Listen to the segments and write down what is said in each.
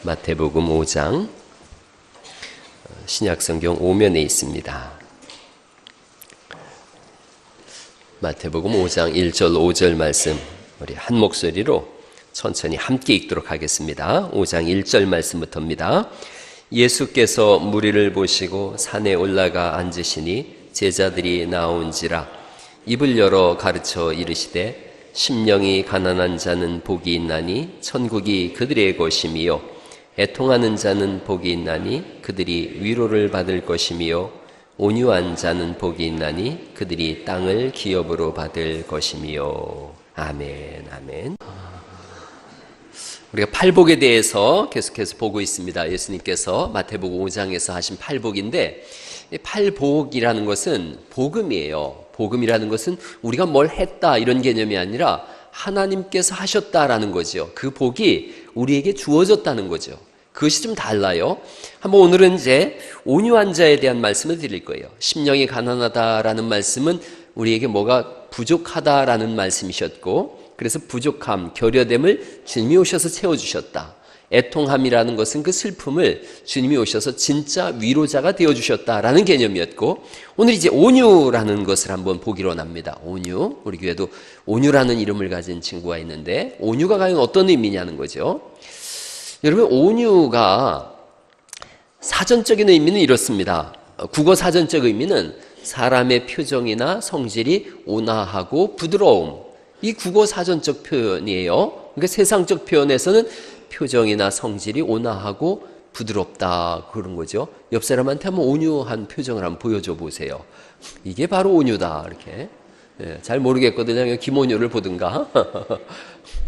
마태복음 5장 신약성경 5면에 있습니다. 마태복음 5장 1절 5절 말씀 우리 한 목소리로 천천히 함께 읽도록 하겠습니다. 5장 1절 말씀부터입니다. 예수께서 무리를 보시고 산에 올라가 앉으시니 제자들이 나온지라 입을 열어 가르쳐 이르시되 심령이 가난한 자는 복이 있나니 천국이 그들의 것이미요 애통하는 자는 복이 있나니 그들이 위로를 받을 것이미요 온유한 자는 복이 있나니 그들이 땅을 기업으로 받을 것이미요. 아멘. 아멘. 우리가 팔복에 대해서 계속해서 보고 있습니다. 예수님께서 마태복음 5장에서 하신 팔복인데, 팔복이라는 것은 복음이에요. 복음이라는 것은 우리가 뭘 했다 이런 개념이 아니라 하나님께서 하셨다라는 거죠. 그 복이 우리에게 주어졌다는 거죠. 그것이 좀 달라요. 한번 오늘은 이제 온유한 자에 대한 말씀을 드릴 거예요. 심령이 가난하다라는 말씀은 우리에게 뭐가 부족하다라는 말씀이셨고, 그래서 부족함, 결여됨을 주님이 오셔서 채워주셨다. 애통함이라는 것은 그 슬픔을 주님이 오셔서 진짜 위로자가 되어주셨다라는 개념이었고, 오늘 이제 온유라는 것을 한번 보기로 합니다. 온유. 우리 교회도 온유라는 이름을 가진 친구가 있는데, 온유가 과연 어떤 의미냐는 거죠. 여러분, 온유가 사전적인 의미는 이렇습니다. 국어 사전적 의미는 사람의 표정이나 성질이 온화하고 부드러움. 이 국어 사전적 표현이에요. 그러니까 세상적 표현에서는 표정이나 성질이 온화하고 부드럽다 그런 거죠. 옆 사람한테 한번 온유한 표정을 한번 보여줘 보세요. 이게 바로 온유다 이렇게. 네, 잘 모르겠거든요. 김온유를 보든가.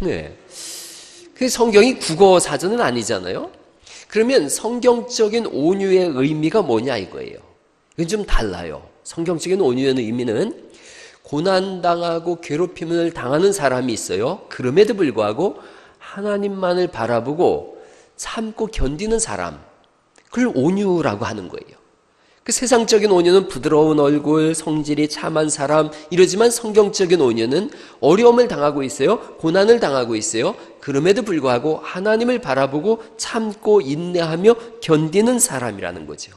네. 그 성경이 국어 사전은 아니잖아요. 그러면 성경적인 온유의 의미가 뭐냐 이거예요. 이건 좀 달라요. 성경적인 온유의 의미는 고난당하고 괴롭힘을 당하는 사람이 있어요. 그럼에도 불구하고 하나님만을 바라보고 참고 견디는 사람, 그걸 온유라고 하는 거예요. 그 세상적인 온유는 부드러운 얼굴, 성질이 참한 사람 이러지만 성경적인 온유는 어려움을 당하고 있어요. 고난을 당하고 있어요. 그럼에도 불구하고 하나님을 바라보고 참고 인내하며 견디는 사람이라는 거죠.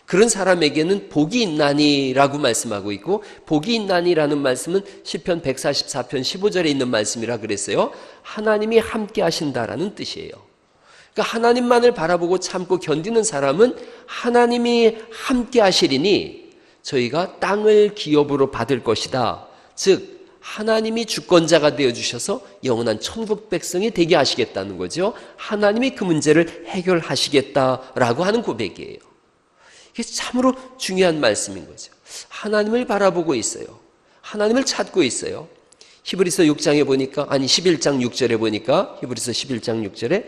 그런 사람에게는 복이 있나니라고 말씀하고 있고, 복이 있나니라는 말씀은 시편 144편 15절에 있는 말씀이라 그랬어요. 하나님이 함께 하신다라는 뜻이에요. 그러니까 하나님만을 바라보고 참고 견디는 사람은 하나님이 함께 하시리니 저희가 땅을 기업으로 받을 것이다. 즉 하나님이 주권자가 되어주셔서 영원한 천국 백성이 되게 하시겠다는 거죠. 하나님이 그 문제를 해결하시겠다라고 하는 고백이에요. 이게 참으로 중요한 말씀인 거죠. 하나님을 바라보고 있어요. 하나님을 찾고 있어요. 히브리서 6장에 보니까, 아니 11장 6절에 보니까, 히브리서 11장 6절에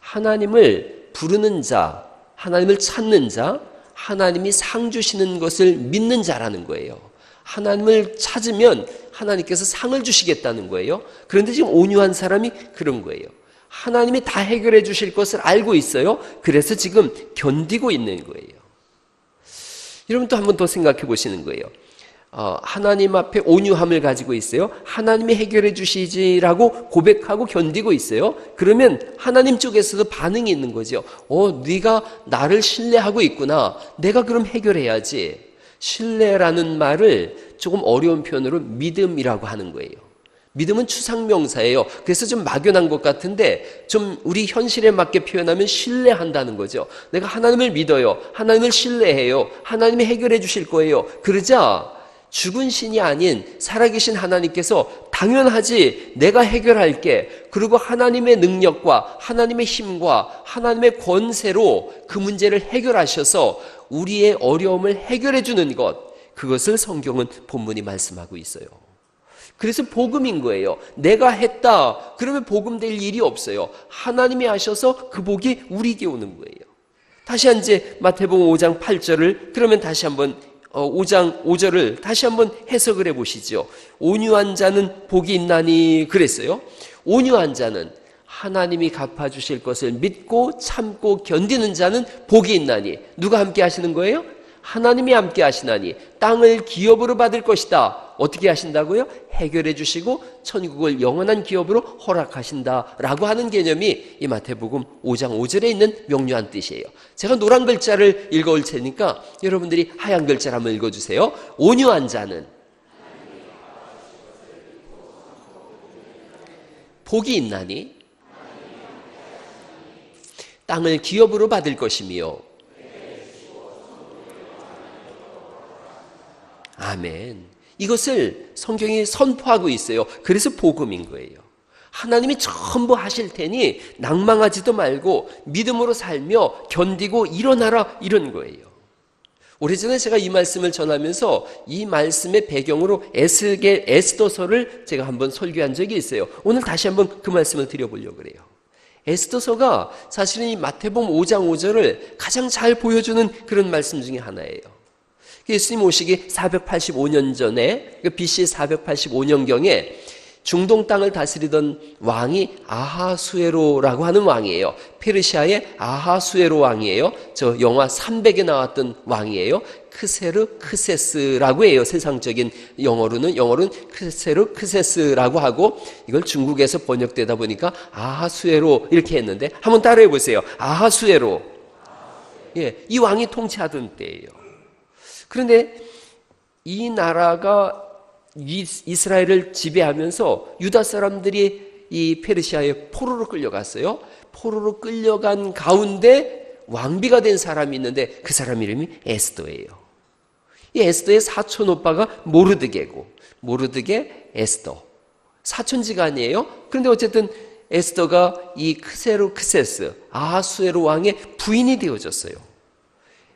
하나님을 부르는 자, 하나님을 찾는 자, 하나님이 상 주시는 것을 믿는 자라는 거예요. 하나님을 찾으면 하나님께서 상을 주시겠다는 거예요. 그런데 지금 온유한 사람이 그런 거예요. 하나님이 다 해결해 주실 것을 알고 있어요. 그래서 지금 견디고 있는 거예요. 여러분 또 한 번 더 생각해 보시는 거예요. 하나님 앞에 온유함을 가지고 있어요. 하나님이 해결해 주시지라고 고백하고 견디고 있어요. 그러면 하나님 쪽에서도 반응이 있는 거죠. 네가 나를 신뢰하고 있구나. 내가 그럼 해결해야지. 신뢰라는 말을 조금 어려운 표현으로 믿음이라고 하는 거예요. 믿음은 추상명사예요. 그래서 좀 막연한 것 같은데 좀 우리 현실에 맞게 표현하면 신뢰한다는 거죠. 내가 하나님을 믿어요. 하나님을 신뢰해요. 하나님이 해결해 주실 거예요. 그러자 죽은 신이 아닌 살아계신 하나님께서 당연하지 내가 해결할게. 그리고 하나님의 능력과 하나님의 힘과 하나님의 권세로 그 문제를 해결하셔서 우리의 어려움을 해결해 주는 것, 그것을 성경은 본문이 말씀하고 있어요. 그래서 복음인 거예요. 내가 했다 그러면 복음 될 일이 없어요. 하나님이 하셔서 그 복이 우리에게 오는 거예요. 다시 이제 마태복음 5장 8절을 그러면 다시 한번 5장 5절을 다시 한번 해석을 해보시죠. 온유한 자는 복이 있나니 그랬어요. 온유한 자는 하나님이 갚아주실 것을 믿고 참고 견디는 자는 복이 있나니. 누가 함께 하시는 거예요? 하나님이 함께 하시나니 땅을 기업으로 받을 것이다. 어떻게 하신다고요? 해결해 주시고 천국을 영원한 기업으로 허락하신다라고 하는 개념이 이 마태복음 5장 5절에 있는 명료한 뜻이에요. 제가 노란 글자를 읽어올 테니까 여러분들이 하얀 글자를 한번 읽어주세요. 온유한 자는 복이 있나니 땅을 기업으로 받을 것이며. 아멘. 이것을 성경이 선포하고 있어요. 그래서 복음인 거예요. 하나님이 전부 하실 테니 낭망하지도 말고 믿음으로 살며 견디고 일어나라, 이런 거예요. 오래전에 제가 이 말씀을 전하면서 이 말씀의 배경으로 에스더서를 제가 한번 설교한 적이 있어요. 오늘 다시 한번 그 말씀을 드려보려고 그래요. 에스더서가 사실은 이 마태복음 5장 5절을 가장 잘 보여주는 그런 말씀 중에 하나예요. 예수님 오시기 485년 전에, BC 485년경에 중동 땅을 다스리던 왕이 아하수에로라고 하는 왕이에요. 페르시아의 아하수에로 왕이에요. 저 영화 300에 나왔던 왕이에요. 크세르크세스라고 해요. 세상적인 영어로는 크세르크세스라고 하고, 이걸 중국에서 번역되다 보니까 아하수에로 이렇게 했는데, 한번 따라해 보세요. 아하수에로. 예, 이 왕이 통치하던 때예요. 그런데 이 나라가 이스라엘을 지배하면서 유다 사람들이 이 페르시아에 포로로 끌려갔어요. 포로로 끌려간 가운데 왕비가 된 사람이 있는데 그 사람 이름이 에스더예요. 이 에스더의 사촌 오빠가 모르드게고, 모르드게 에스더, 사촌지간이에요. 그런데 어쨌든 에스더가 이 크세르크세스 아하수에로 왕의 부인이 되어졌어요.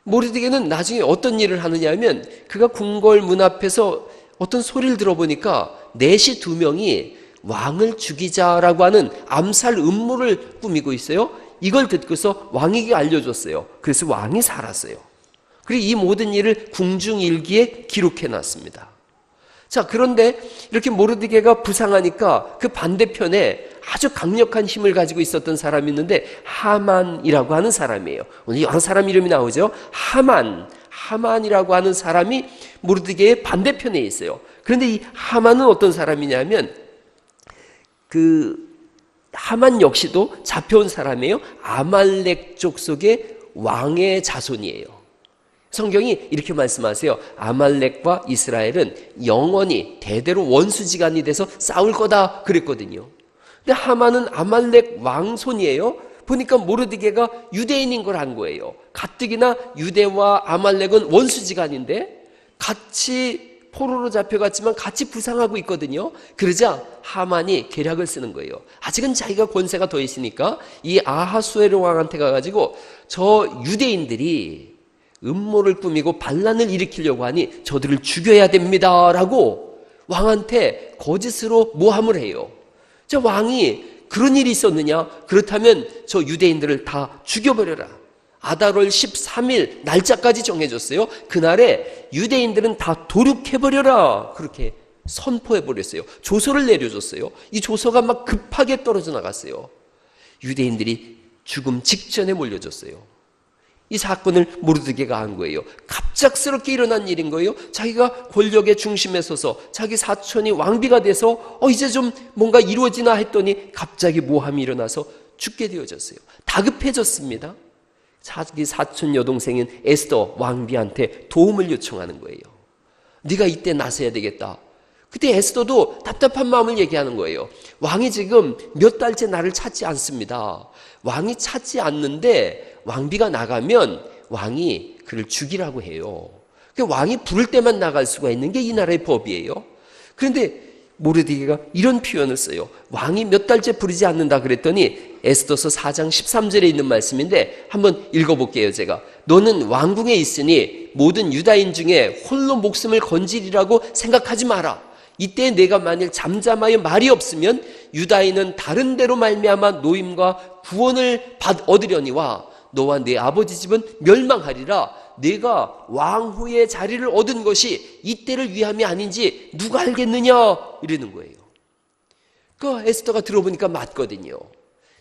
모르드게는 나중에 어떤 일을 하느냐 하면, 그가 궁궐 문 앞에서 어떤 소리를 들어보니까 내시 2명이 왕을 죽이자라고 하는 암살 음모를 꾸미고 있어요. 이걸 듣고서 왕에게 알려줬어요. 그래서 왕이 살았어요. 그리고 이 모든 일을 궁중일기에 기록해놨습니다. 자, 그런데 이렇게 모르드게가 부상하니까 그 반대편에 아주 강력한 힘을 가지고 있었던 사람이 있는데 하만이라고 하는 사람이에요. 오늘 여러 사람 이름이 나오죠. 하만이라고 하는 사람이 모르드게의 반대편에 있어요. 그런데 이 하만은 어떤 사람이냐면, 그 하만 역시도 잡혀온 사람이에요. 아말렉 족속의 왕의 자손이에요. 성경이 이렇게 말씀하세요. 아말렉과 이스라엘은 영원히 대대로 원수지간이 돼서 싸울 거다 그랬거든요. 근데 하만은 아말렉 왕손이에요. 보니까 모르드게가 유대인인 걸 한 거예요. 가뜩이나 유대와 아말렉은 원수지간인데 같이 포로로 잡혀갔지만 같이 부상하고 있거든요. 그러자 하만이 계략을 쓰는 거예요. 아직은 자기가 권세가 더 있으니까 이 아하수에로 왕한테 가가지고 저 유대인들이 음모를 꾸미고 반란을 일으키려고 하니 저들을 죽여야 됩니다 라고 왕한테 거짓으로 모함을 해요. 저 왕이 그런 일이 있었느냐? 그렇다면 저 유대인들을 다 죽여버려라. 아달월 13일 날짜까지 정해줬어요. 그날에 유대인들은 다 도륙해버려라. 그렇게 선포해버렸어요. 조서를 내려줬어요. 이 조서가 막 급하게 떨어져 나갔어요. 유대인들이 죽음 직전에 몰려졌어요. 이 사건을 모르드게가 한 거예요. 갑작스럽게 일어난 일인 거예요. 자기가 권력의 중심에 서서 자기 사촌이 왕비가 돼서 이제 좀 뭔가 이루어지나 했더니 갑자기 모함이 일어나서 죽게 되어졌어요. 다급해졌습니다. 자기 사촌 여동생인 에스더 왕비한테 도움을 요청하는 거예요. 네가 이때 나서야 되겠다. 그때 에스더도 답답한 마음을 얘기하는 거예요. 왕이 지금 몇 달째 나를 찾지 않습니다. 왕이 찾지 않는데 왕비가 나가면 왕이 그를 죽이라고 해요. 왕이 부를 때만 나갈 수가 있는 게 이 나라의 법이에요. 그런데 모르드게가 이런 표현을 써요. 왕이 몇 달째 부르지 않는다 그랬더니 에스더서 4장 13절에 있는 말씀인데 한번 읽어볼게요. 제가 너는 왕궁에 있으니 모든 유다인 중에 홀로 목숨을 건지리라고 생각하지 마라. 이때 내가 만일 잠잠하여 말이 없으면 유다인은 다른 데로 말미암아 노임과 구원을 얻으려니와 너와 네 아버지 집은 멸망하리라. 내가 왕후의 자리를 얻은 것이 이때를 위함이 아닌지 누가 알겠느냐 이러는 거예요. 그 에스더가 들어보니까 맞거든요.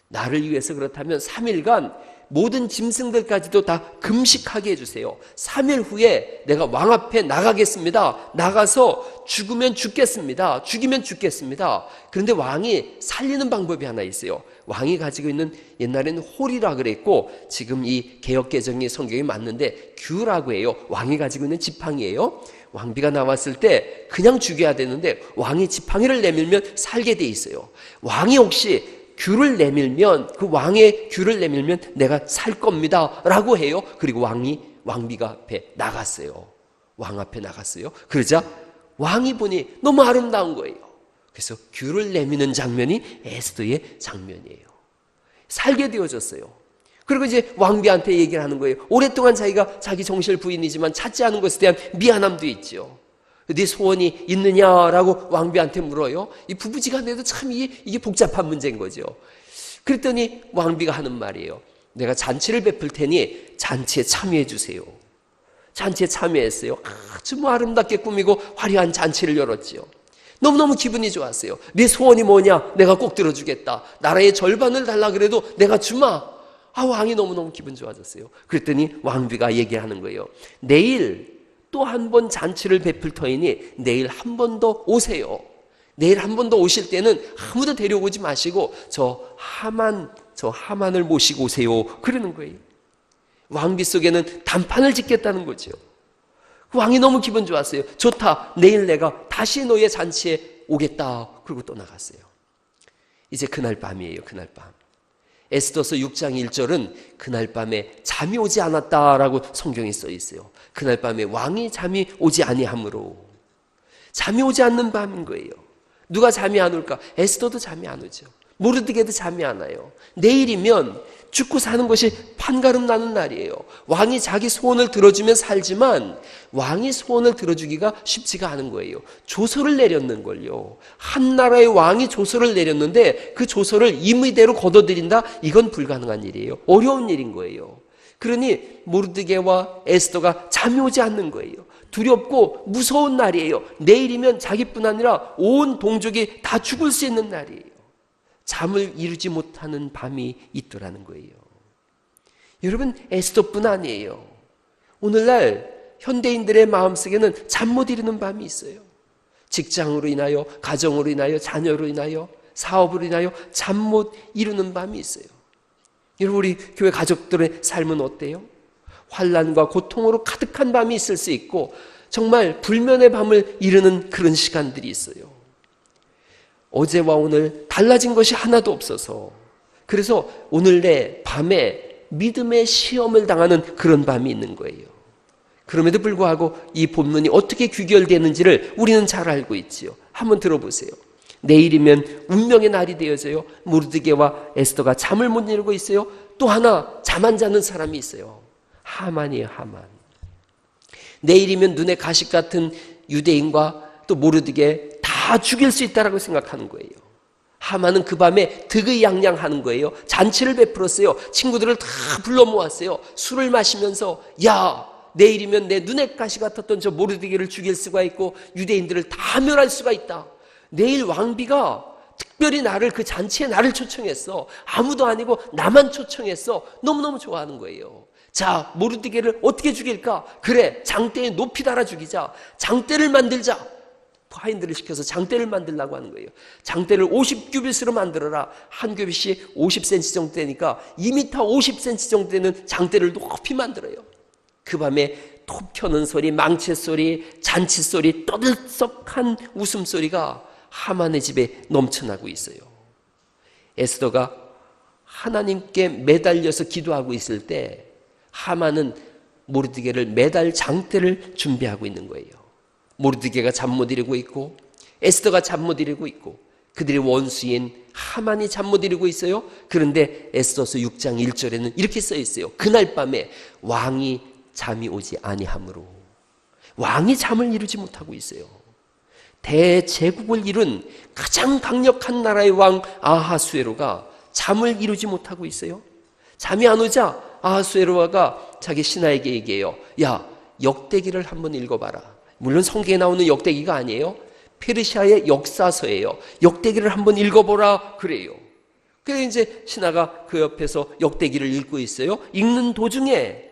나를 위해서 그렇다면 3일간 모든 짐승들까지도 다 금식하게 해주세요. 3일 후에 내가 왕 앞에 나가겠습니다. 나가서 죽으면 죽겠습니다. 죽이면 죽겠습니다. 그런데 왕이 살리는 방법이 하나 있어요. 왕이 가지고 있는, 옛날에는 홀이라 그랬고 지금 이 개역개정의 성경이 맞는데 규라고 해요. 왕이 가지고 있는 지팡이에요. 왕비가 나왔을 때 그냥 죽여야 되는데 왕이 지팡이를 내밀면 살게 돼 있어요. 왕이 혹시 규를 내밀면, 그 왕의 규를 내밀면 내가 살 겁니다 라고 해요. 그리고 왕비가 앞에 나갔어요. 왕 앞에 나갔어요. 그러자 왕이 보니 너무 아름다운 거예요. 그래서 규를 내미는 장면이 에스더의 장면이에요. 살게 되어졌어요. 그리고 이제 왕비한테 얘기를 하는 거예요. 오랫동안 자기가 자기 정실 부인이지만 찾지 않은 것에 대한 미안함도 있죠. 네 소원이 있느냐라고 왕비한테 물어요. 이 부부지간에도 참 이게 복잡한 문제인 거죠. 그랬더니 왕비가 하는 말이에요. 내가 잔치를 베풀 테니 잔치에 참여해 주세요. 잔치에 참여했어요. 아주 아름답게 꾸미고 화려한 잔치를 열었지요. 너무너무 기분이 좋았어요. 네 소원이 뭐냐? 내가 꼭 들어주겠다. 나라의 절반을 달라 그래도 내가 주마. 왕이 너무너무 기분 좋아졌어요. 그랬더니 왕비가 얘기하는 거예요. 내일 또 한 번 잔치를 베풀 터이니 내일 한 번 더 오세요. 내일 한 번 더 오실 때는 아무도 데려오지 마시고 저 하만을 모시고 오세요. 그러는 거예요. 왕비 속에는 단판을 짓겠다는 거죠. 왕이 너무 기분 좋았어요. 좋다. 내일 내가 다시 너의 잔치에 오겠다. 그리고 또 나갔어요. 이제 그날 밤이에요. 그날 밤. 에스더서 6장 1절은 그날 밤에 잠이 오지 않았다라고 성경에 써 있어요. 그날 밤에 왕이 잠이 오지 아니하므로. 잠이 오지 않는 밤인 거예요. 누가 잠이 안 올까? 에스더도 잠이 안 오죠. 모르드게도 잠이 안 와요. 내일이면 죽고 사는 것이 판가름 나는 날이에요. 왕이 자기 소원을 들어주면 살지만 왕이 소원을 들어주기가 쉽지가 않은 거예요. 조서를 내렸는걸요. 한 나라의 왕이 조서를 내렸는데 그 조서를 임의대로 거둬들인다? 이건 불가능한 일이에요. 어려운 일인 거예요. 그러니 모르드게와 에스더가 잠이 오지 않는 거예요. 두렵고 무서운 날이에요. 내일이면 자기뿐 아니라 온 동족이 다 죽을 수 있는 날이에요. 잠을 이루지 못하는 밤이 있더라는 거예요. 여러분, 에스더뿐 아니에요. 오늘날 현대인들의 마음속에는 잠 못 이루는 밤이 있어요. 직장으로 인하여, 가정으로 인하여, 자녀로 인하여, 사업으로 인하여 잠 못 이루는 밤이 있어요. 여러분, 우리 교회 가족들의 삶은 어때요? 환난과 고통으로 가득한 밤이 있을 수 있고 정말 불면의 밤을 이루는 그런 시간들이 있어요. 어제와 오늘 달라진 것이 하나도 없어서, 그래서 오늘 내 밤에 믿음의 시험을 당하는 그런 밤이 있는 거예요. 그럼에도 불구하고 이 본문이 어떻게 귀결되는지를 우리는 잘 알고 있지요. 한번 들어보세요. 내일이면 운명의 날이 되어져요. 모르드게와 에스더가 잠을 못 이루고 있어요. 또 하나 잠 안 자는 사람이 있어요. 하만이에요. 하만. 내일이면 눈에 가식 같은 유대인과 또 모르드게 다 죽일 수 있다라고 생각하는 거예요. 하만은 그 밤에 득의양양하는 거예요. 잔치를 베풀었어요. 친구들을 다 불러 모았어요. 술을 마시면서 야, 내일이면 내 눈에 가시 같았던 저 모르드게를 죽일 수가 있고 유대인들을 다 멸할 수가 있다. 내일 왕비가 특별히 나를, 그 잔치에 나를 초청했어. 아무도 아니고 나만 초청했어. 너무너무 좋아하는 거예요. 자, 모르드게를 어떻게 죽일까? 그래, 장대에 높이 달아 죽이자. 장대를 만들자. 하인들을 시켜서 장대를 만들라고 하는 거예요. 장대를 50규빗으로 만들어라. 한 규빗이 50cm 정도 되니까 2m 50cm 정도 되는 장대를 높이 만들어요. 그 밤에 톱 켜는 소리, 망치 소리, 잔치 소리, 떠들썩한 웃음소리가 하만의 집에 넘쳐나고 있어요. 에스더가 하나님께 매달려서 기도하고 있을 때 하만은 모르드게를 매달 장대를 준비하고 있는 거예요. 모르드게가 잠 못 이루고 있고 에스더가 잠 못 이루고 있고 그들의 원수인 하만이 잠 못 이루고 있어요. 그런데 에스더서 6장 1절에는 이렇게 써 있어요. 그날 밤에 왕이 잠이 오지 아니하므로. 왕이 잠을 이루지 못하고 있어요. 대제국을 이룬 가장 강력한 나라의 왕 아하수에로가 잠을 이루지 못하고 있어요. 잠이 안 오자 아하수에로가 자기 신하에게 얘기해요. 야, 역대기를 한번 읽어봐라. 물론 성경에 나오는 역대기가 아니에요. 페르시아의 역사서예요. 역대기를 한번 읽어보라 그래요. 그래서 이제 신하가 그 옆에서 역대기를 읽고 있어요. 읽는 도중에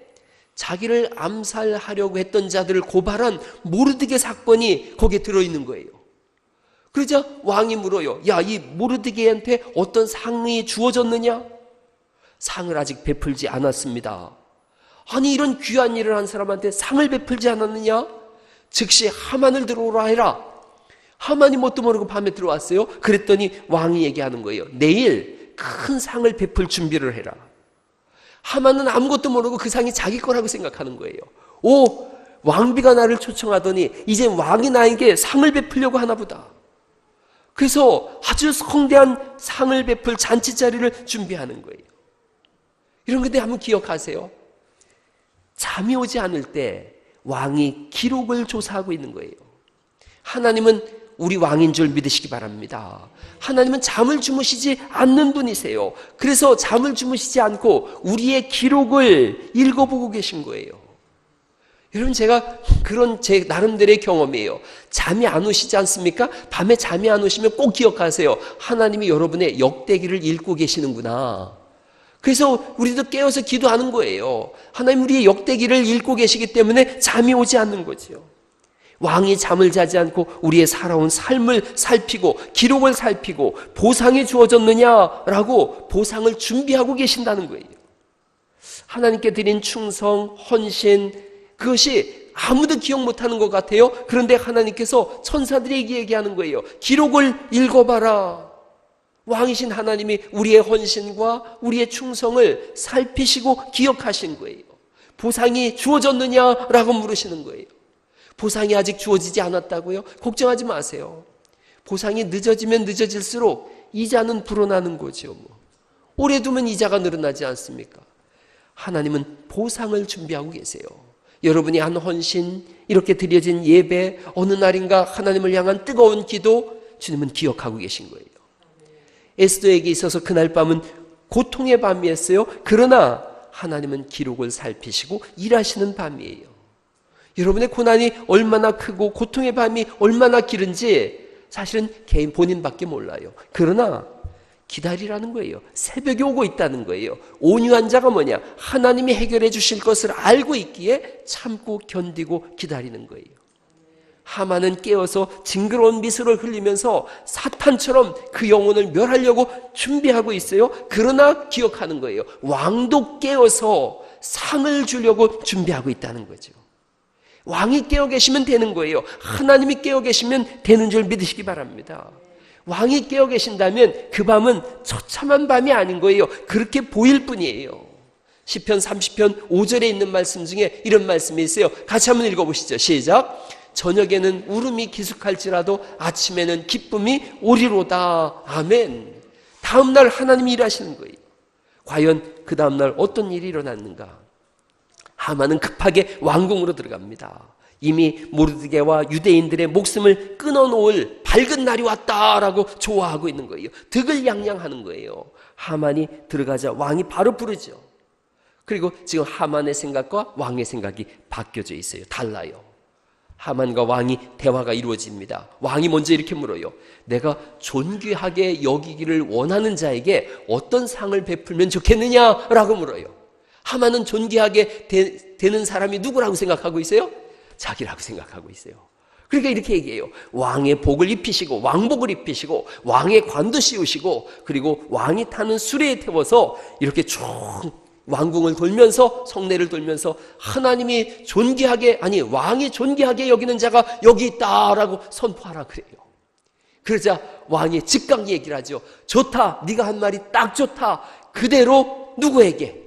자기를 암살하려고 했던 자들을 고발한 모르드게 사건이 거기에 들어있는 거예요. 그러자 왕이 물어요. 야, 이 모르드게한테 어떤 상이 주어졌느냐? 상을 아직 베풀지 않았습니다. 아니, 이런 귀한 일을 한 사람한테 상을 베풀지 않았느냐? 즉시 하만을 들어오라 해라. 하만이 뭣도 모르고 밤에 들어왔어요. 그랬더니 왕이 얘기하는 거예요. 내일 큰 상을 베풀 준비를 해라. 하만은 아무것도 모르고 그 상이 자기 거라고 생각하는 거예요. 오, 왕비가 나를 초청하더니 이제 왕이 나에게 상을 베풀려고 하나 보다. 그래서 아주 성대한 상을 베풀 잔치 자리를 준비하는 거예요. 이런 건데 한번 기억하세요. 잠이 오지 않을 때 왕이 기록을 조사하고 있는 거예요. 하나님은 우리 왕인 줄 믿으시기 바랍니다. 하나님은 잠을 주무시지 않는 분이세요. 그래서 잠을 주무시지 않고 우리의 기록을 읽어보고 계신 거예요. 여러분, 제가 그런 제 나름대로의 경험이에요. 잠이 안 오시지 않습니까? 밤에 잠이 안 오시면 꼭 기억하세요. 하나님이 여러분의 역대기를 읽고 계시는구나. 그래서 우리도 깨어서 기도하는 거예요. 하나님, 우리의 역대기를 읽고 계시기 때문에 잠이 오지 않는 거죠. 왕이 잠을 자지 않고 우리의 살아온 삶을 살피고 기록을 살피고 보상이 주어졌느냐라고 보상을 준비하고 계신다는 거예요. 하나님께 드린 충성, 헌신, 그것이 아무도 기억 못하는 것 같아요. 그런데 하나님께서 천사들에게 얘기하는 거예요. 기록을 읽어봐라. 왕이신 하나님이 우리의 헌신과 우리의 충성을 살피시고 기억하신 거예요. 보상이 주어졌느냐라고 물으시는 거예요. 보상이 아직 주어지지 않았다고요? 걱정하지 마세요. 보상이 늦어지면 늦어질수록 이자는 불어나는 거죠. 오래 두면 이자가 늘어나지 않습니까? 하나님은 보상을 준비하고 계세요. 여러분이 한 헌신, 이렇게 드려진 예배, 어느 날인가 하나님을 향한 뜨거운 기도, 주님은 기억하고 계신 거예요. 에스더에게 있어서 그날 밤은 고통의 밤이었어요. 그러나 하나님은 기록을 살피시고 일하시는 밤이에요. 여러분의 고난이 얼마나 크고 고통의 밤이 얼마나 길은지 사실은 개인 본인밖에 몰라요. 그러나 기다리라는 거예요. 새벽이 오고 있다는 거예요. 온유한 자가 뭐냐? 하나님이 해결해 주실 것을 알고 있기에 참고 견디고 기다리는 거예요. 하만은 깨어서 징그러운 미소를 흘리면서 사탄처럼 그 영혼을 멸하려고 준비하고 있어요. 그러나 기억하는 거예요. 왕도 깨어서 상을 주려고 준비하고 있다는 거죠. 왕이 깨어 계시면 되는 거예요. 하나님이 깨어 계시면 되는 줄 믿으시기 바랍니다. 왕이 깨어 계신다면 그 밤은 처참한 밤이 아닌 거예요. 그렇게 보일 뿐이에요. 시편 30편 5절에 있는 말씀 중에 이런 말씀이 있어요. 같이 한번 읽어보시죠. 시작. 저녁에는 울음이 기숙할지라도 아침에는 기쁨이 오리로다. 아멘. 다음 날 하나님이 일하시는 거예요. 과연 그 다음 날 어떤 일이 일어났는가? 하만은 급하게 왕궁으로 들어갑니다. 이미 모르드게와 유대인들의 목숨을 끊어놓을 밝은 날이 왔다라고 좋아하고 있는 거예요. 득을 양양하는 거예요. 하만이 들어가자 왕이 바로 부르죠. 그리고 지금 하만의 생각과 왕의 생각이 바뀌어져 있어요. 달라요. 하만과 왕이 대화가 이루어집니다. 왕이 먼저 이렇게 물어요. 내가 존귀하게 여기기를 원하는 자에게 어떤 상을 베풀면 좋겠느냐라고 물어요. 하만은 존귀하게 되는 사람이 누구라고 생각하고 있어요? 자기라고 생각하고 있어요. 그러니까 이렇게 얘기해요. 왕의 복을 입히시고 왕복을 입히시고 왕의 관도 씌우시고 그리고 왕이 타는 수레에 태워서 이렇게 쭉 왕궁을 돌면서 성내를 돌면서 하나님이 존귀하게 아니 왕이 존귀하게 여기는 자가 여기 있다라고 선포하라 그래요. 그러자 왕이 즉각 얘기를 하죠. 좋다. 네가 한 말이 딱 좋다. 그대로 누구에게?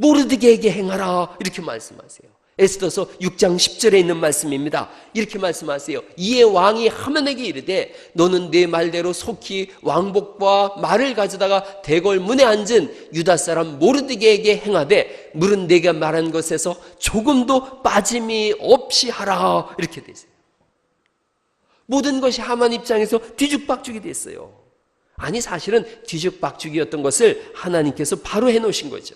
모르드게에게 행하라. 이렇게 말씀하세요. 에스더서 6장 10절에 있는 말씀입니다. 이렇게 말씀하세요. 이에 왕이 하만에게 이르되 너는 내 말대로 속히 왕복과 말을 가져다가 대궐 문에 앉은 유다 사람 모르드게에게 행하되 물은 내가 말한 것에서 조금도 빠짐이 없이 하라. 이렇게 돼 있어요. 모든 것이 하만 입장에서 뒤죽박죽이 됐어요. 아니 사실은 뒤죽박죽이었던 것을 하나님께서 바로 해놓으신 거죠.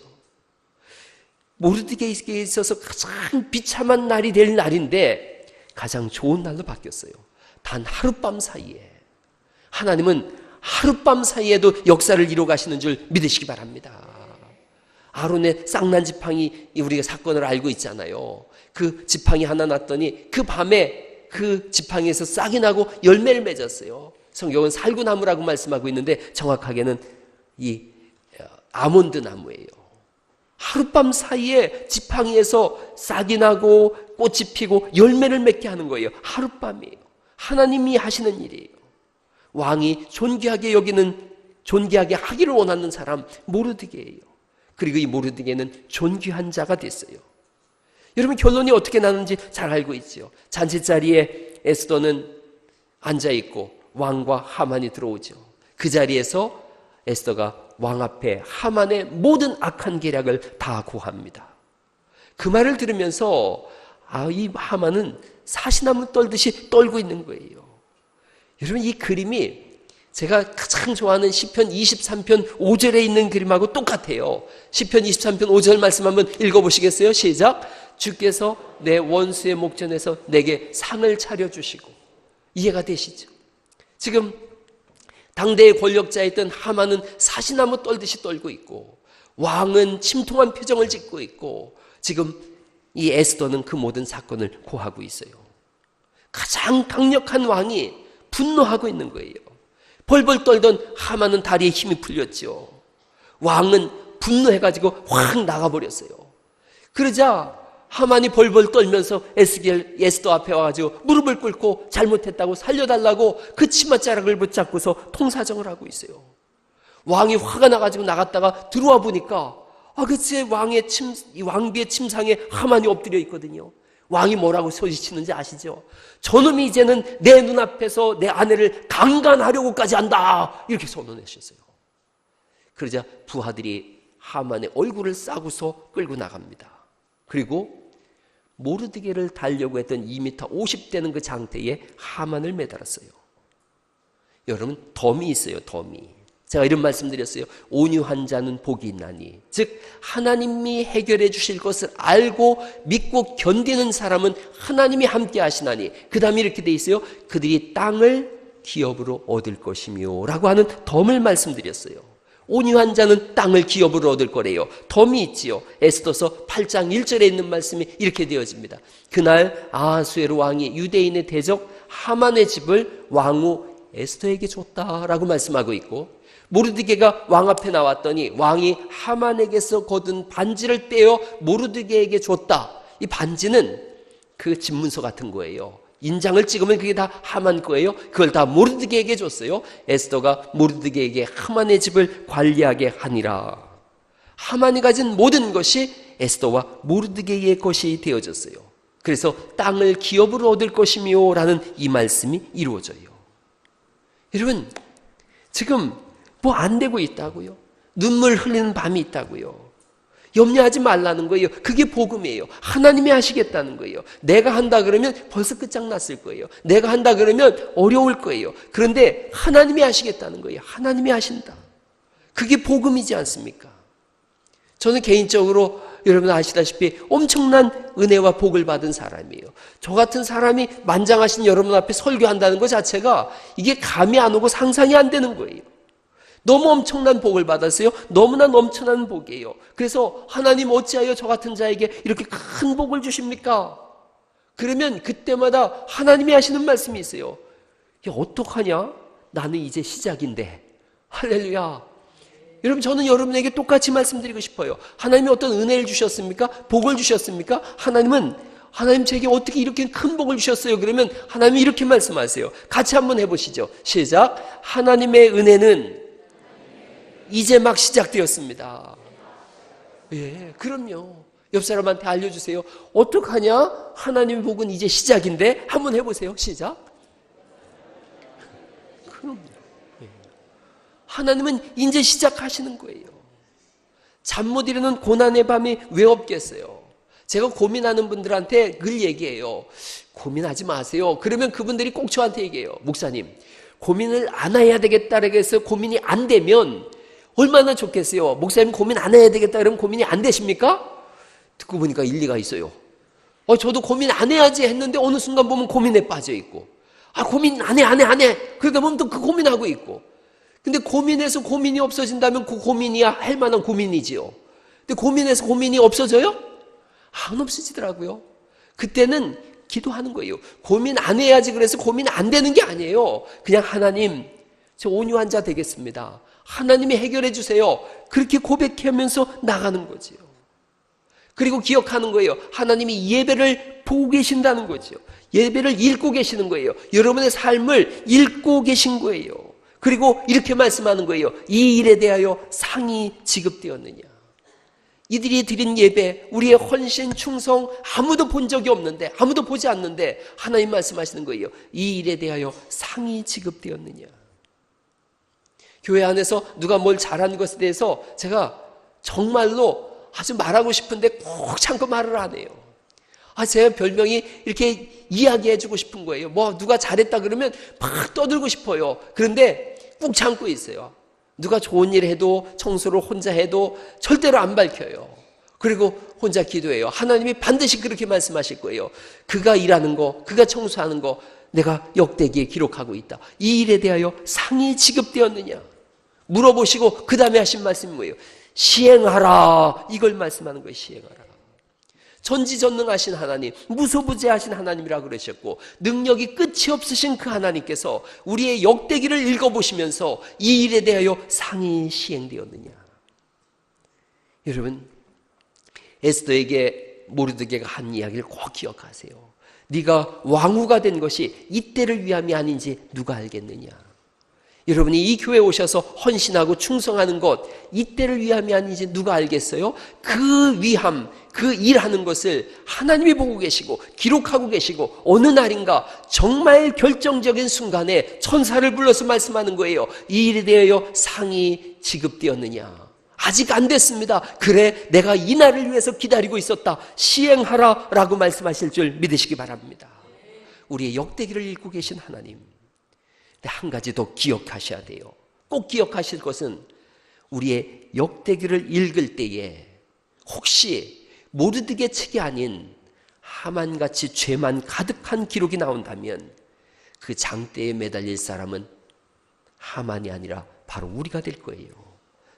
모르드게에게 있어서 가장 비참한 날이 될 날인데 가장 좋은 날로 바뀌었어요. 단 하룻밤 사이에 하나님은 하룻밤 사이에도 역사를 이루어 가시는 줄 믿으시기 바랍니다. 아론의 쌍난 지팡이 우리가 사건을 알고 있잖아요. 그 지팡이 하나 났더니 그 밤에 그 지팡이에서 싹이 나고 열매를 맺었어요. 성경은 살구나무라고 말씀하고 있는데 정확하게는 이 아몬드 나무예요. 하룻밤 사이에 지팡이에서 싹이 나고 꽃이 피고 열매를 맺게 하는 거예요. 하룻밤이에요. 하나님이 하시는 일이에요. 왕이 존귀하게 하기를 원하는 사람 모르드게예요. 그리고 이 모르드게는 존귀한 자가 됐어요. 여러분, 결론이 어떻게 나는지 잘 알고 있죠. 잔치자리에 에스더는 앉아있고 왕과 하만이 들어오죠. 그 자리에서 에스더가 왕 앞에 하만의 모든 악한 계략을 다 고합니다. 그 말을 들으면서 이 하만은 사시나무 떨듯이 떨고 있는 거예요. 여러분, 이 그림이 제가 가장 좋아하는 시편 23편 5절에 있는 그림하고 똑같아요. 시편 23편 5절 말씀 한번 읽어보시겠어요? 시작. 주께서 내 원수의 목전에서 내게 상을 차려주시고. 이해가 되시죠? 지금 당대의 권력자였던 하만은 사시나무 떨듯이 떨고 있고, 왕은 침통한 표정을 짓고 있고, 지금 이 에스더는 그 모든 사건을 고하고 있어요. 가장 강력한 왕이 분노하고 있는 거예요. 벌벌 떨던 하만은 다리에 힘이 풀렸죠. 왕은 분노해가지고 확 나가버렸어요. 그러자 하만이 벌벌 떨면서 에스더 앞에 와가지고 무릎을 꿇고 잘못했다고 살려달라고 그 치맛자락을 붙잡고서 통사정을 하고 있어요. 왕이 화가 나가지고 나갔다가 들어와 보니까 그치, 이 왕비의 침상에 하만이 엎드려 있거든요. 왕이 뭐라고 소리치는지 아시죠? 저놈이 이제는 내 눈앞에서 내 아내를 강간하려고까지 한다, 이렇게 선언하셨어요. 그러자 부하들이 하만의 얼굴을 싸고서 끌고 나갑니다. 그리고 모르드게를 달려고 했던 2m 50되는 그 장대에 하만을 매달았어요. 여러분, 덤이 있어요. 덤이. 제가 이런 말씀드렸어요. 온유한 자는 복이 있나니, 즉 하나님이 해결해 주실 것을 알고 믿고 견디는 사람은 하나님이 함께 하시나니, 그 다음에 이렇게 돼 있어요. 그들이 땅을 기업으로 얻을 것이며 라고 하는 덤을 말씀드렸어요. 온유한 자는 땅을 기업으로 얻을 거래요. 덤이 있지요. 에스더서 8장 1절에 있는 말씀이 이렇게 되어집니다. 그날 아하수에로 왕이 유대인의 대적 하만의 집을 왕후 에스더에게 줬다라고 말씀하고 있고, 모르드게가 왕 앞에 나왔더니 왕이 하만에게서 거둔 반지를 떼어 모르드게에게 줬다. 이 반지는 그 집문서 같은 거예요. 인장을 찍으면 그게 다 하만 거예요. 그걸 다 모르드게에게 줬어요. 에스더가 모르드게에게 하만의 집을 관리하게 하니라. 하만이 가진 모든 것이 에스더와 모르드게의 것이 되어졌어요. 그래서 땅을 기업으로 얻을 것이며 라는 이 말씀이 이루어져요. 여러분, 지금 뭐 안 되고 있다고요? 눈물 흘리는 밤이 있다고요? 염려하지 말라는 거예요. 그게 복음이에요. 하나님이 하시겠다는 거예요. 내가 한다 그러면 벌써 끝장났을 거예요. 내가 한다 그러면 어려울 거예요. 그런데 하나님이 하시겠다는 거예요. 하나님이 하신다. 그게 복음이지 않습니까? 저는 개인적으로 여러분 아시다시피 엄청난 은혜와 복을 받은 사람이에요. 저 같은 사람이 만장하신 여러분 앞에 설교한다는 것 자체가 이게 감이 안 오고 상상이 안 되는 거예요. 너무 엄청난 복을 받았어요. 너무나 넘쳐난 복이에요. 그래서 하나님 어찌하여 저 같은 자에게 이렇게 큰 복을 주십니까? 그러면 그때마다 하나님이 하시는 말씀이 있어요. 야, 어떡하냐? 나는 이제 시작인데. 할렐루야. 여러분, 저는 여러분에게 똑같이 말씀드리고 싶어요. 하나님이 어떤 은혜를 주셨습니까? 복을 주셨습니까? 하나님 제게 어떻게 이렇게 큰 복을 주셨어요? 그러면 하나님이 이렇게 말씀하세요. 같이 한번 해보시죠. 시작. 하나님의 은혜는 이제 막 시작되었습니다. 예, 그럼요. 옆 사람한테 알려주세요. 어떡하냐? 하나님의 복은 이제 시작인데. 한번 해보세요. 시작. 그럼요. 예. 하나님은 이제 시작하시는 거예요. 잠 못 이루는 고난의 밤이 왜 없겠어요? 제가 고민하는 분들한테 늘 얘기해요. 고민하지 마세요. 그러면 그분들이 꼭 저한테 얘기해요. 목사님, 고민을 안 해야 되겠다라고 해서 고민이 안 되면 얼마나 좋겠어요. 목사님 고민 안 해야 되겠다 그러면 고민이 안 되십니까? 듣고 보니까 일리가 있어요. 저도 고민 안 해야지 했는데 어느 순간 보면 고민에 빠져 있고, 고민 안 해. 그러다 보면 또 그 고민하고 있고. 근데 고민해서 고민이 없어진다면 그 고민이야 할 만한 고민이지요. 근데 고민해서 고민이 없어져요? 안 없어지더라고요. 그때는 기도하는 거예요. 고민 안 해야지 그래서 고민 안 되는 게 아니에요. 그냥 하나님, 저 온유한 자 되겠습니다. 하나님이 해결해 주세요. 그렇게 고백하면서 나가는 거지요. 그리고 기억하는 거예요. 하나님이 예배를 보고 계신다는 거죠. 예배를 읽고 계시는 거예요. 여러분의 삶을 읽고 계신 거예요. 그리고 이렇게 말씀하는 거예요. 이 일에 대하여 상이 지급되었느냐. 이들이 드린 예배, 우리의 헌신, 충성 아무도 본 적이 없는데, 아무도 보지 않는데 하나님 말씀하시는 거예요. 이 일에 대하여 상이 지급되었느냐. 교회 안에서 누가 뭘 잘한 것에 대해서 제가 정말로 아주 말하고 싶은데 꼭 참고 말을 안 해요. 제 별명이 이렇게 이야기해주고 싶은 거예요. 뭐 누가 잘했다 그러면 막 떠들고 싶어요. 그런데 꾹 참고 있어요. 누가 좋은 일 해도, 청소를 혼자 해도 절대로 안 밝혀요. 그리고 혼자 기도해요. 하나님이 반드시 그렇게 말씀하실 거예요. 그가 일하는 거, 그가 청소하는 거 내가 역대기에 기록하고 있다. 이 일에 대하여 상이 지급되었느냐 물어보시고 그 다음에 하신 말씀이 뭐예요? 시행하라. 이걸 말씀하는 거예요. 시행하라. 전지전능하신 하나님, 무소부재하신 하나님이라 그러셨고 능력이 끝이 없으신 그 하나님께서 우리의 역대기를 읽어보시면서 이 일에 대하여 상이 시행되었느냐. 여러분, 에스더에게 모르드게가 한 이야기를 꼭 기억하세요. 네가 왕후가 된 것이 이때를 위함이 아닌지 누가 알겠느냐. 여러분이 이 교회에 오셔서 헌신하고 충성하는 것, 이때를 위함이 아닌지 누가 알겠어요? 그 위함, 그 일하는 것을 하나님이 보고 계시고 기록하고 계시고 어느 날인가 정말 결정적인 순간에 천사를 불러서 말씀하는 거예요. 이 일에 대하여 상이 지급되었느냐. 아직 안 됐습니다. 그래, 내가 이 날을 위해서 기다리고 있었다. 시행하라 라고 말씀하실 줄 믿으시기 바랍니다. 우리의 역대기를 읽고 계신 하나님, 한 가지 더 기억하셔야 돼요. 꼭 기억하실 것은 우리의 역대기를 읽을 때에 혹시 모르드게 책이 아닌 하만같이 죄만 가득한 기록이 나온다면 그 장대에 매달릴 사람은 하만이 아니라 바로 우리가 될 거예요.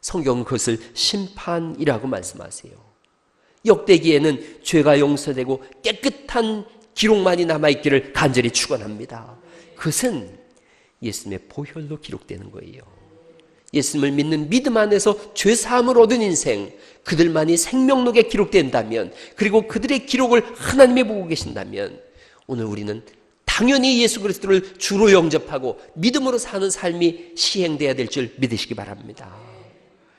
성경은 그것을 심판이라고 말씀하세요. 역대기에는 죄가 용서되고 깨끗한 기록만이 남아있기를 간절히 축원합니다. 그것은 예수님의 보혈로 기록되는 거예요. 예수님을 믿는 믿음 안에서 죄사함을 얻은 인생, 그들만이 생명록에 기록된다면, 그리고 그들의 기록을 하나님이 보고 계신다면 오늘 우리는 당연히 예수 그리스도를 주로 영접하고 믿음으로 사는 삶이 시행돼야 될 줄 믿으시기 바랍니다.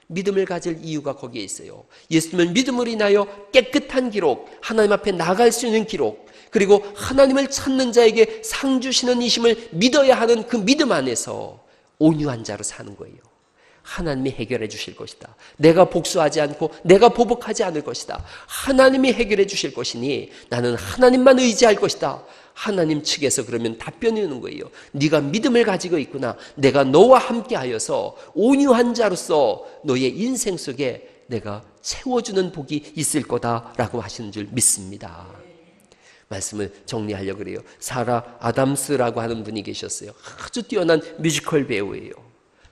믿음을 가질 이유가 거기에 있어요. 예수님을 믿음으로 인하여 깨끗한 기록, 하나님 앞에 나갈 수 있는 기록, 그리고 하나님을 찾는 자에게 상 주시는 이심을 믿어야 하는 그 믿음 안에서 온유한 자로 사는 거예요. 하나님이 해결해 주실 것이다. 내가 복수하지 않고 내가 보복하지 않을 것이다. 하나님이 해결해 주실 것이니 나는 하나님만 의지할 것이다. 하나님 측에서 그러면 답변이 오는 거예요. 네가 믿음을 가지고 있구나. 내가 너와 함께 하여서 온유한 자로서 너의 인생 속에 내가 채워주는 복이 있을 거다라고 하시는 줄 믿습니다. 말씀을 정리하려고 그래요. 사라 아담스라고 하는 분이 계셨어요. 아주 뛰어난 뮤지컬 배우예요.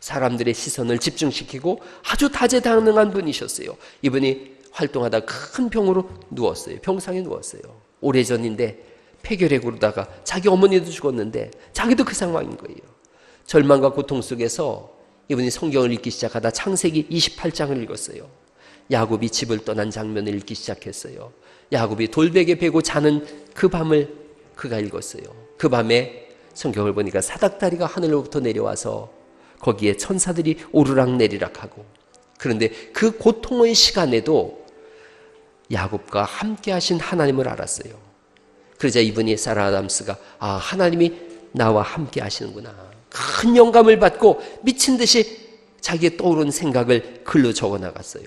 사람들의 시선을 집중시키고 아주 다재다능한 분이셨어요. 이분이 활동하다 큰 병으로 누웠어요. 병상에 누웠어요. 오래전인데 폐결핵 오르다가 자기 어머니도 죽었는데 자기도 그 상황인 거예요. 절망과 고통 속에서 이분이 성경을 읽기 시작하다 창세기 28장을 읽었어요. 야곱이 집을 떠난 장면을 읽기 시작했어요. 야곱이 돌베개 베고 자는 그 밤을 그가 읽었어요. 그 밤에 성경을 보니까 사닥다리가 하늘로부터 내려와서 거기에 천사들이 오르락내리락 하고, 그런데 그 고통의 시간에도 야곱과 함께 하신 하나님을 알았어요. 그러자 이분이 사라 아담스가 하나님이 나와 함께 하시는구나. 큰 영감을 받고 미친 듯이 자기의 떠오른 생각을 글로 적어 나갔어요.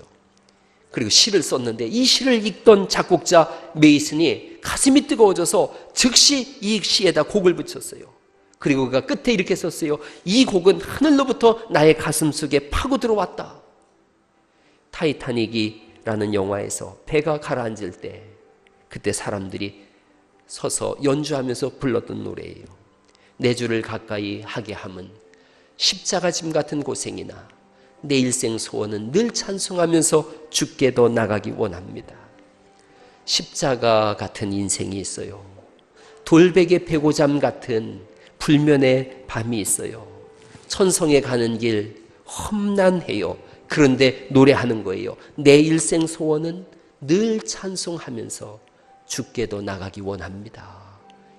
그리고 시를 썼는데 이 시를 읽던 작곡자 메이슨이 가슴이 뜨거워져서 즉시 이 시에다 곡을 붙였어요. 그리고 그가 끝에 이렇게 썼어요. 이 곡은 하늘로부터 나의 가슴 속에 파고 들어왔다. 타이타닉이라는 영화에서 배가 가라앉을 때 그때 사람들이 서서 연주하면서 불렀던 노래예요. 내 주를 가까이 하게 함은 십자가 짐 같은 고생이나 내 일생 소원은 늘 찬송하면서 주께도 나가기 원합니다. 십자가 같은 인생이 있어요. 돌베개 패고잠 같은 불면의 밤이 있어요. 천성에 가는 길 험난해요. 그런데 노래하는 거예요. 내 일생 소원은 늘 찬송하면서 주께도 나가기 원합니다.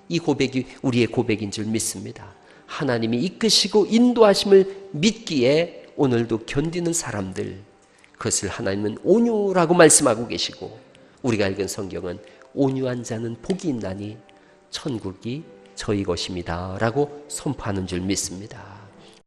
이 고백이 우리의 고백인 줄 믿습니다. 하나님이 이끄시고 인도하심을 믿기에 오늘도 견디는 사람들, 그것을 하나님은 온유라고 말씀하고 계시고 우리가 읽은 성경은 온유한 자는 복이 있나니 천국이 저희 것입니다 라고 선포하는 줄 믿습니다.